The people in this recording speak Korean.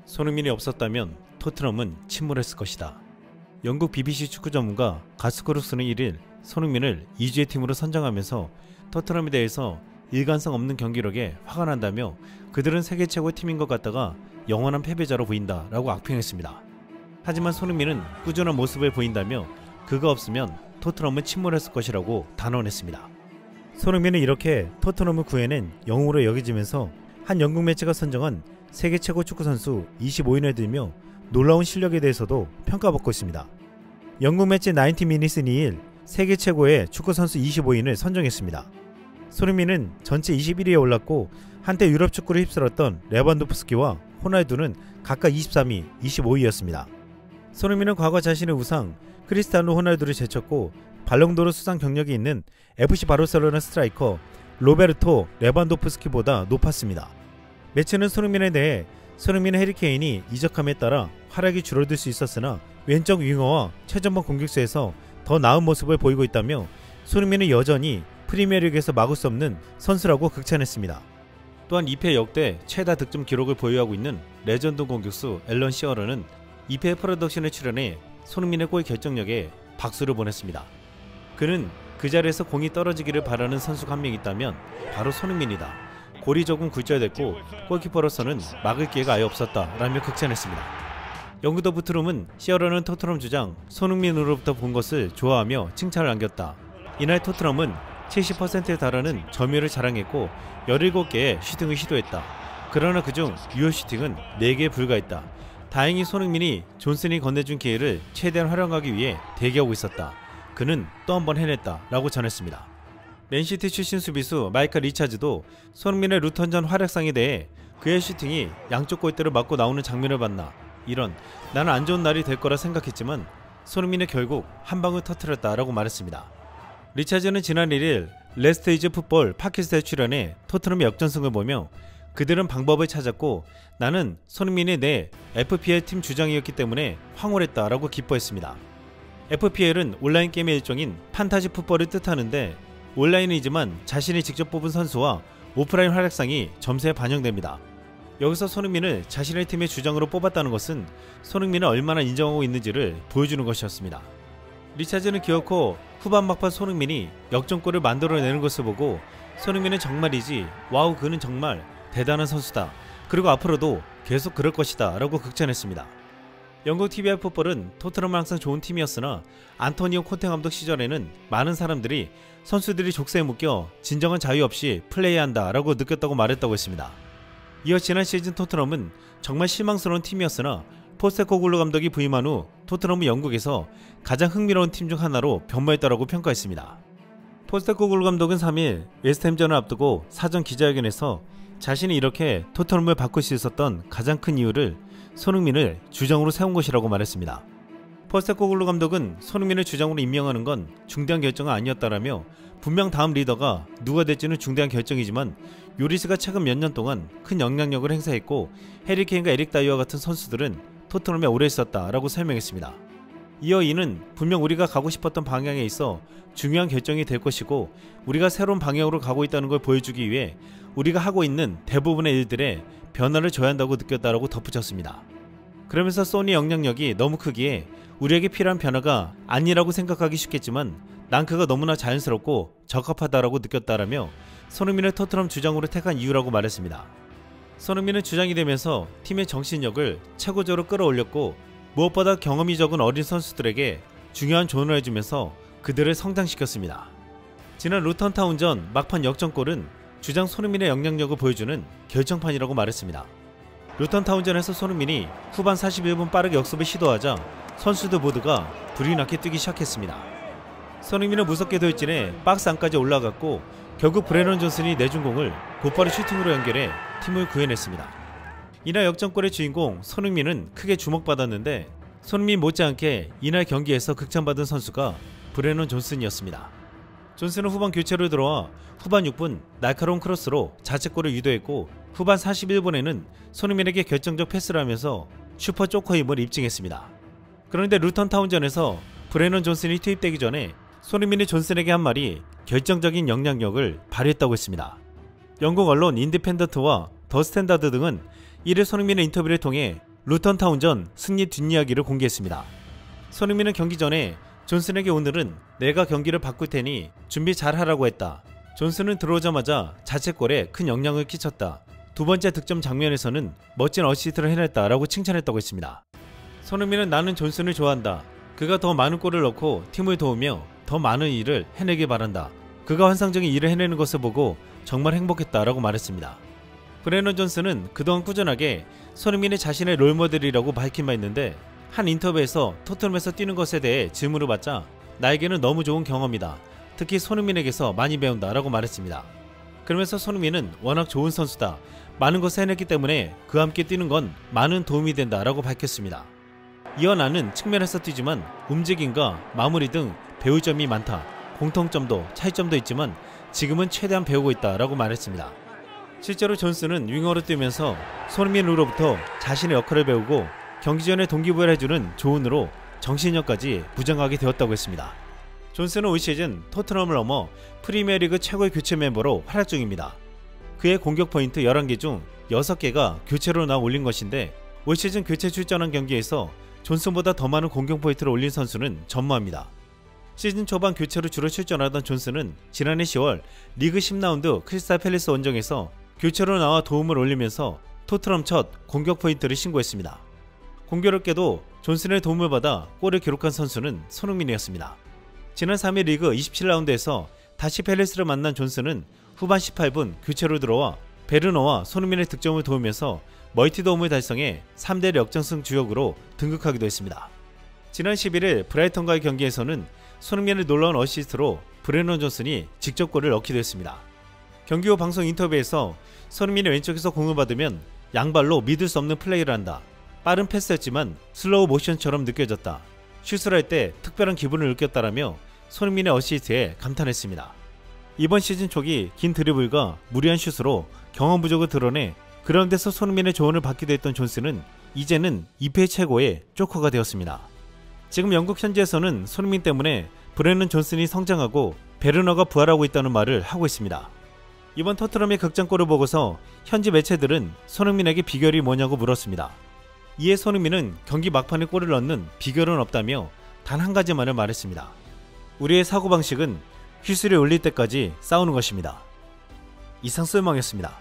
손흥민이 없었다면 토트넘은 침몰했을 것이다. 영국 BBC 축구 전문가 가스코룩스는 1일 손흥민을 2주의 팀으로 선정하면서 토트넘에 대해서 일관성 없는 경기력에 화가 난다며 그들은 세계 최고의 팀인 것 같다가 영원한 패배자로 보인다 라고 악평했습니다. 하지만 손흥민은 꾸준한 모습을 보인다며 그가 없으면 토트넘은 침몰했을 것이라고 단언했습니다. 손흥민은 이렇게 토트넘을 구해낸 영웅으로 여겨지면서 한 영국 매체가 선정한 세계 최고 축구선수 25인을 들며 놀라운 실력에 대해서도 평가받고 있습니다. 영국 매체 90minutes는 2일 세계 최고의 축구선수 25인을 선정했습니다. 손흥민은 전체 21위에 올랐고 한때 유럽 축구를 휩쓸었던 레반도프스키와 호날두는 각각 23위, 25위였습니다. 손흥민은 과거 자신의 우상 크리스티아노 호날두를 제쳤고 발롱도르 수상 경력이 있는 FC 바르셀로나 스트라이커 로베르토 레반도프스키보다 높았습니다. 매체는 손흥민에 대해 손흥민의 해리케인이 이적함에 따라 활약이 줄어들 수 있었으나 왼쪽 윙어와 최전방 공격수에서 더 나은 모습을 보이고 있다며 손흥민은 여전히 프리미어리그에서 막을 수 없는 선수라고 극찬했습니다. 또한 2패 역대 최다 득점 기록을 보유하고 있는 레전드 공격수 앨런 시어러는 2패 프로덕션에 출연해 손흥민의 골 결정력에 박수를 보냈습니다. 그는 그 자리에서 공이 떨어지기를 바라는 선수가 한 명 있다면 바로 손흥민이다. 골이 조금 굴절됐고 골키퍼로서는 막을 기회가 아예 없었다 라며 극찬했습니다. 영국 더 부트룸은 시어러는 토트넘 주장 손흥민으로부터 본 것을 좋아하며 칭찬을 남겼다. 이날 토트넘은 70%에 달하는 점유율을 자랑했고 17개의 슈팅을 시도했다. 그러나 그중 유효 슈팅은 4개에 불과했다. 다행히 손흥민이 존슨이 건네준 기회를 최대한 활용하기 위해 대기하고 있었다. 그는 또 한 번 해냈다 라고 전했습니다. 맨시티 출신 수비수 마이클 리차즈도 손흥민의 루턴전 활약상에 대해 그의 슈팅이 양쪽 골대를 맞고 나오는 장면을 봤나, 이런 나는 안 좋은 날이 될 거라 생각했지만 손흥민은 결국 한 방울 터뜨렸다 라고 말했습니다. 리차즈는 지난 1일 레스트 풋볼 팟캐스트에 출연해 토트넘의 역전승을 보며 그들은 방법을 찾았고 나는 손흥민이 내 FPL 팀 주장이었기 때문에 황홀했다 라고 기뻐했습니다. FPL은 온라인 게임의 일종인 판타지 풋볼을 뜻하는데 온라인이지만 자신이 직접 뽑은 선수와 오프라인 활약상이 점수에 반영됩니다. 여기서 손흥민을 자신의 팀의 주장으로 뽑았다는 것은 손흥민을 얼마나 인정하고 있는지를 보여주는 것이었습니다. 리차즈는 기어코 후반 막판 손흥민이 역전골을 만들어내는 것을 보고 손흥민은 정말이지, 와우, 그는 정말 대단한 선수다. 그리고 앞으로도 계속 그럴 것이다 라고 극찬했습니다. 영국 TVR 풋볼은 토트넘은 항상 좋은 팀이었으나 안토니오 콘테 감독 시절에는 많은 사람들이 선수들이 족쇄에 묶여 진정한 자유 없이 플레이한다 라고 느꼈다고 말했다고 했습니다. 이어 지난 시즌 토트넘은 정말 실망스러운 팀이었으나 포스테코글루 감독이 부임한 후 토트넘은 영국에서 가장 흥미로운 팀 중 하나로 변모했다라고 평가했습니다. 포스테코글루 감독은 3일 웨스트햄전을 앞두고 사전 기자회견에서 자신이 이렇게 토트넘을 바꿀 수 있었던 가장 큰 이유를 손흥민을 주장으로 세운 것이라고 말했습니다. 포스테코글루 감독은 손흥민을 주장으로 임명하는 건 중대한 결정은 아니었다라며 분명 다음 리더가 누가 될지는 중대한 결정이지만 요리스가 최근 몇 년 동안 큰 영향력을 행사했고 해리케인과 에릭 다이어와 같은 선수들은 토트넘에 오래 있었다라고 설명했습니다. 이어 이는 분명 우리가 가고 싶었던 방향에 있어 중요한 결정이 될 것이고 우리가 새로운 방향으로 가고 있다는 걸 보여주기 위해 우리가 하고 있는 대부분의 일들에 변화를 줘야 한다고 느꼈다라고 덧붙였습니다. 그러면서 소니의 영향력이 너무 크기에 우리에게 필요한 변화가 아니라고 생각하기 쉽겠지만 난 그가 너무나 자연스럽고 적합하다라고 느꼈다라며 손흥민을 토트넘 주장으로 택한 이유라고 말했습니다. 손흥민은 주장이 되면서 팀의 정신력을 최고조로 끌어올렸고 무엇보다 경험이 적은 어린 선수들에게 중요한 조언을 해주면서 그들을 성장시켰습니다. 지난 루턴타운전 막판 역전골은 주장 손흥민의 영향력을 보여주는 결정판이라고 말했습니다. 루턴타운전에서 손흥민이 후반 41분 빠르게 역습을 시도하자 선수들 모두가 불이 나게 뛰기 시작했습니다. 손흥민은 무섭게 돌진해 박스 안까지 올라갔고 결국 브레넌 존슨이 내준 공을 곧바로 슈팅으로 연결해 팀을 구해냈습니다. 이날 역전골의 주인공 손흥민은 크게 주목받았는데 손흥민 못지않게 이날 경기에서 극찬받은 선수가 브레넌 존슨이었습니다. 존슨은 후반 교체로 들어와 후반 6분 날카로운 크로스로 자책골을 유도했고 후반 41분에는 손흥민에게 결정적 패스를 하면서 슈퍼 쪼커 힘을 입증했습니다. 그런데 루턴타운전에서 브레넌 존슨이 투입되기 전에 손흥민이 존슨에게 한 말이 결정적인 영향력을 발휘했다고 했습니다. 영국 언론 인디펜던트와 더 스탠다드 등은 이를 손흥민의 인터뷰를 통해 루턴 타운전 승리 뒷이야기를 공개했습니다. 손흥민은 경기 전에 존슨에게 오늘은 내가 경기를 바꿀 테니 준비 잘하라고 했다. 존슨은 들어오자마자 자책골에 큰 영향을 끼쳤다. 두 번째 득점 장면에서는 멋진 어시스트를 해냈다라고 칭찬했다고 했습니다. 손흥민은 나는 존슨을 좋아한다. 그가 더 많은 골을 넣고 팀을 도우며 더 많은 일을 해내길 바란다. 그가 환상적인 일을 해내는 것을 보고 정말 행복했다라고 말했습니다. 브레넌 존슨은 그동안 꾸준하게 손흥민이 자신의 롤모델이라고 밝힌 바 있는데 한 인터뷰에서 토트넘에서 뛰는 것에 대해 질문을 받자 나에게는 너무 좋은 경험이다. 특히 손흥민에게서 많이 배운다라고 말했습니다. 그러면서 손흥민은 워낙 좋은 선수다. 많은 것을 해냈기 때문에 그와 함께 뛰는 건 많은 도움이 된다라고 밝혔습니다. 이와 나는 측면에서 뛰지만 움직임과 마무리 등 배울 점이 많다. 공통점도 차이점도 있지만 지금은 최대한 배우고 있다라고 말했습니다. 실제로 존슨은 윙어로 뛰면서 손흥민으로부터 자신의 역할을 배우고 경기 전에 동기부여를 해주는 조언으로 정신력까지 부정하게 되었다고 했습니다. 존슨은 올 시즌 토트넘을 넘어 프리미어리그 최고의 교체 멤버로 활약 중입니다. 그의 공격 포인트 11개 중 6개가 교체로 나와 올린 것인데 올 시즌 교체 출전한 경기에서 존슨보다 더 많은 공격 포인트를 올린 선수는 전무합니다. 시즌 초반 교체로 주로 출전하던 존슨은 지난해 10월 리그 10라운드 크리스탈 팰리스 원정에서 교체로 나와 도움을 올리면서 토트넘 첫 공격 포인트를 신고했습니다. 공교롭게도 존슨의 도움을 받아 골을 기록한 선수는 손흥민이었습니다. 지난 3일 리그 27라운드에서 다시 팰리스를 만난 존슨은 후반 18분 교체로 들어와 베르너와 손흥민의 득점을 도우면서 멀티 도움을 달성해 3대 역전승 주역으로 등극하기도 했습니다. 지난 11일 브라이턴과의 경기에서는 손흥민의 놀라운 어시스트로 브레넌 존슨이 직접 골을 넣기도 했습니다. 경기 후 방송 인터뷰에서 손흥민이 왼쪽에서 공을 받으면 양발로 믿을 수 없는 플레이를 한다. 빠른 패스였지만 슬로우 모션처럼 느껴졌다. 슛을 할 때 특별한 기분을 느꼈다라며 손흥민의 어시스트에 감탄했습니다. 이번 시즌 초기 긴 드리블과 무리한 슛으로 경험 부족을 드러내 그라운드에서 손흥민의 조언을 받기도 했던 존슨은 이제는 EPL 최고의 조커가 되었습니다. 지금 영국 현지에서는 손흥민 때문에 브레넌 존슨이 성장하고 베르너가 부활하고 있다는 말을 하고 있습니다. 이번 토트넘의 극장골을 보고서 현지 매체들은 손흥민에게 비결이 뭐냐고 물었습니다. 이에 손흥민은 경기 막판에 골을 넣는 비결은 없다며 단 한 가지만을 말했습니다. 우리의 사고방식은 휘슬이 울릴 때까지 싸우는 것입니다. 이상 쏠망이었습니다.